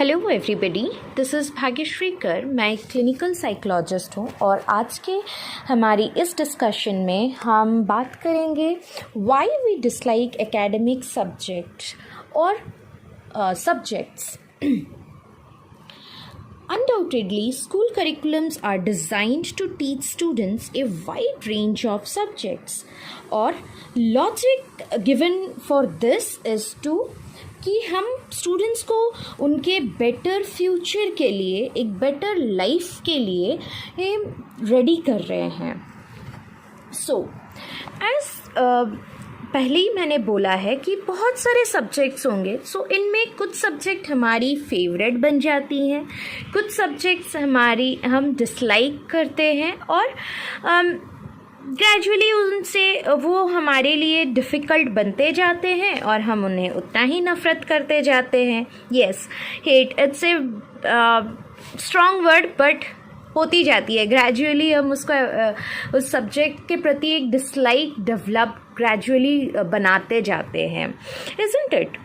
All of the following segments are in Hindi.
Hello everybody, this is Bhagyashree कर। मैं एक क्लिनिकल साइकोलॉजिस्ट हूँ और आज के हमारी इस डिस्कशन में हम बात करेंगे why we dislike academic subject और subjects. Undoubtedly, school curriculums are designed to teach students a wide range of subjects. और logic given for this is to कि हम स्टूडेंट्स को उनके बेटर फ्यूचर के लिए, एक बेटर लाइफ के लिए रेडी कर रहे हैं। पहले ही मैंने बोला है कि बहुत सारे सब्जेक्ट्स होंगे। इनमें कुछ सब्जेक्ट हमारी फेवरेट बन जाती हैं, कुछ सब्जेक्ट्स हम डिसलाइक करते हैं और ग्रेजुअली उनसे वो हमारे लिए डिफ़िकल्ट बनते जाते हैं और हम उन्हें उतना ही नफ़रत करते जाते हैं। Yes, hate it's a strong word, but होती जाती है। ग्रेजुअली हम उसको उस सब्जेक्ट के प्रति एक डिसलाइक डेवलप ग्रेजुअली बनाते जाते हैं, इज़न्ट इट?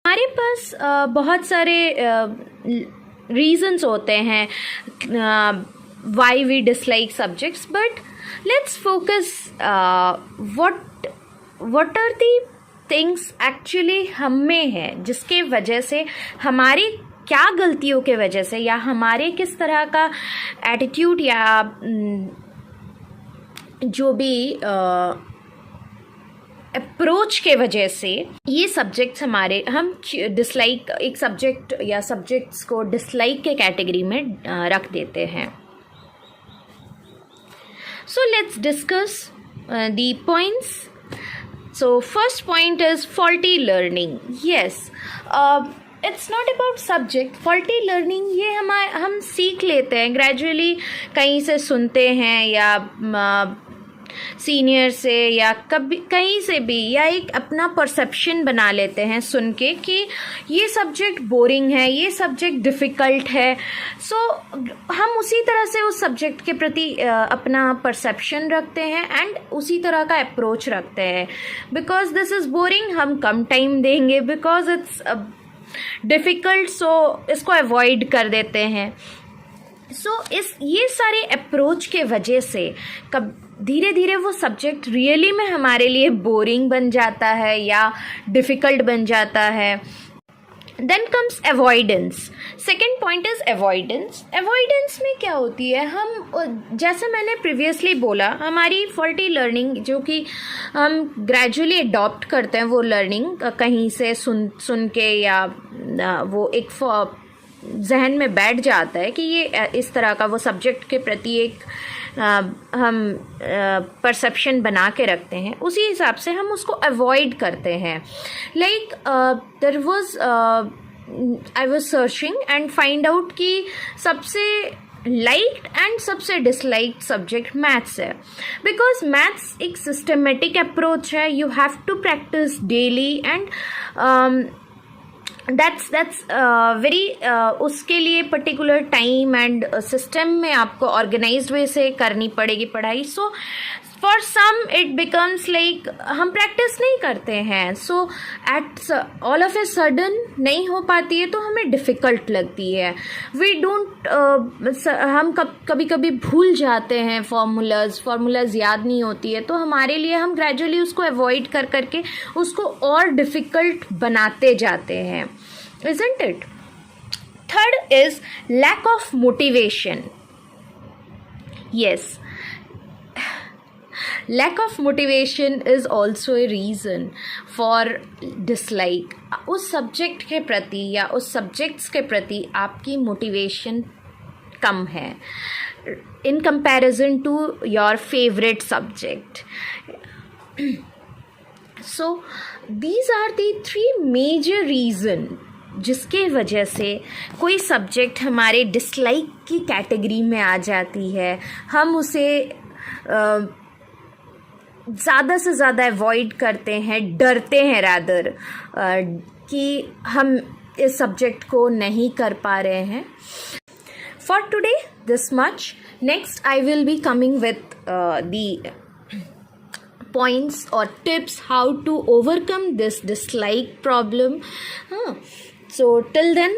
हमारे पास बहुत सारे रीजंस होते हैं why we dislike subjects, but let's focus what are the things actually हम में है जिसके वजह से हमारी क्या गलतियों के वजह से या हमारे किस तरह का एटीट्यूड या जो भी अप्रोच के वजह से ये सब्जेक्ट्स हम डिसलाइक, एक सब्जेक्ट या सब्जेक्ट्स को डिसलाइक के कैटेगरी में रख देते हैं। So let's discuss the points. So first point is faulty learning. Yes, it's not about subject. Faulty learning ये हम सीख लेते हैं ग्रेजुअली, कहीं से सुनते हैं या सीनियर से या कभी कहीं से भी, या एक अपना परसेप्शन बना लेते हैं सुन के कि ये सब्जेक्ट बोरिंग है, ये सब्जेक्ट डिफ़िकल्ट है। हम उसी तरह से उस सब्जेक्ट के प्रति अपना परसेप्शन रखते हैं एंड उसी तरह का अप्रोच रखते हैं। बिकॉज दिस इज़ बोरिंग, हम कम टाइम देंगे, बिकॉज इट्स डिफ़िकल्ट, इसको अवॉइड कर देते हैं। ये सारे अप्रोच के वजह से धीरे धीरे वो सब्जेक्ट रियली में हमारे लिए बोरिंग बन जाता है या डिफ़िकल्ट बन जाता है। Then comes avoidance. Second point is avoidance. Avoidance में क्या होती है, हम जैसे मैंने प्रीवियसली बोला, हमारी फॉल्टी लर्निंग जो कि हम ग्रेजुअली अडॉप्ट करते हैं, वो लर्निंग कहीं से सुन के या वो एक जहन में बैठ जाता है कि ये इस तरह का वो सब्जेक्ट के प्रति एक हम परसेप्शन बना के रखते हैं, उसी हिसाब से हम उसको अवॉइड करते हैं। Like there was I was searching and find out कि सबसे लाइक्ड एंड सबसे डिसलाइक्ड सब्जेक्ट मैथ्स है, बिकॉज मैथ्स एक सिस्टमेटिक अप्रोच है। You have to practise daily and that's very उसके लिए पर्टिकुलर टाइम एंड सिस्टम में आपको ऑर्गेनाइज्ड वे से करनी पड़ेगी पढ़ाई। For some it becomes like हम प्रैक्टिस नहीं करते हैं, at all of a sudden नहीं हो पाती है तो हमें डिफ़िकल्ट लगती है। वी डोंट हम कभी कभी भूल जाते हैं फार्मूलाज याद नहीं होती है, तो हमारे लिए हम ग्रेजुअली उसको अवॉइड कर करके उसको और डिफ़िकल्ट बनाते जाते हैं, isn't it? Third is lack of motivation. Yes, lack of motivation is also a reason for dislike. उस सब्जेक्ट के प्रति या उस सब्जेक्ट्स के प्रति आपकी मोटिवेशन कम है in comparison to your favorite subject. So these are the three major reason जिसके वजह से कोई सब्जेक्ट हमारे डिसलाइक की कैटेगरी में आ जाती है। हम उसे ज़्यादा से ज़्यादा अवॉइड करते हैं, डरते हैं रादर कि हम इस सब्जेक्ट को नहीं कर पा रहे हैं। For today this much. Next I will be coming with the points or tips how to overcome this dislike problem. So till then,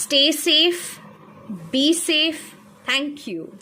Stay safe, be safe. Thank you.